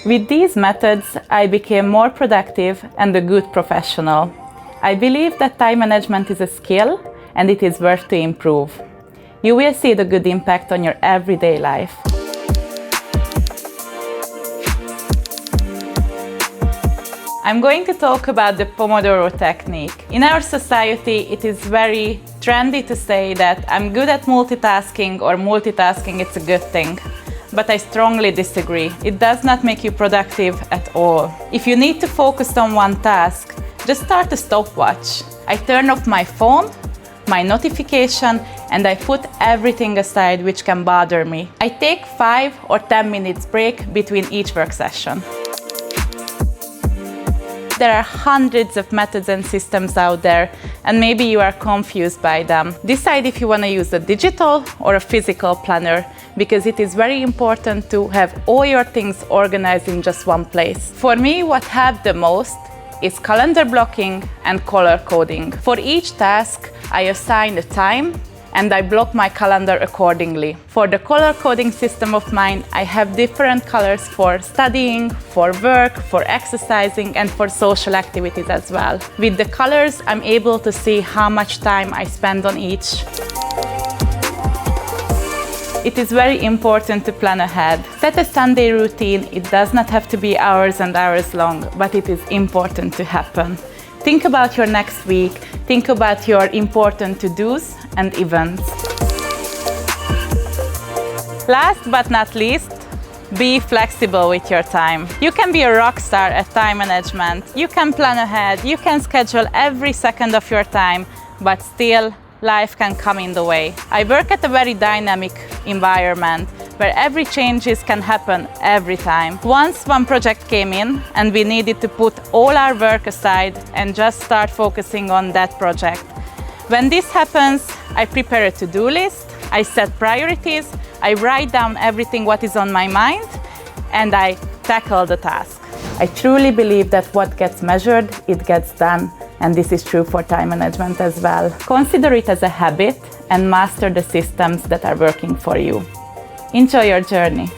With these methods, I became more productive and a good professional. I believe that time management is a skill and it is worth to improve. You will see the good impact on your everyday life. I'm going to talk about the Pomodoro Technique. In our society, it is very trendy to say that I'm good at multitasking or multitasking is a good thing. But I strongly disagree. It does not make you productive at all. If you need to focus on one task, just start a stopwatch. I turn off my phone, my notification, and I put everything aside which can bother me. I take 5 or 10 minutes break between each work session. There are hundreds of methods and systems out there, and maybe you are confused by them. Decide if you want to use a digital or a physical planner, because it is very important to have all your things organized in just one place. For me, what helped the most is calendar blocking and color coding. For each task, I assign a time and I block my calendar accordingly. For the color coding system of mine, I have different colors for studying, for work, for exercising, and for social activities as well. With the colors, I'm able to see how much time I spend on each. It is very important to plan ahead. Set a Sunday routine. It does not have to be hours and hours long, but it is important to happen. Think about your next week. Think about your important to-dos and events. Last but not least, be flexible with your time. You can be a rock star at time management. You can plan ahead. You can schedule every second of your time, but still, life can come in the way. I work at a very dynamic environment where every changes can happen every time. Once one project came in and we needed to put all our work aside and just start focusing on that project. When this happens, I prepare a to-do list, I set priorities, I write down everything what is on my mind, and I tackle the task. I truly believe that what gets measured, it gets done. And this is true for time management as well. Consider it as a habit and master the systems that are working for you. Enjoy your journey.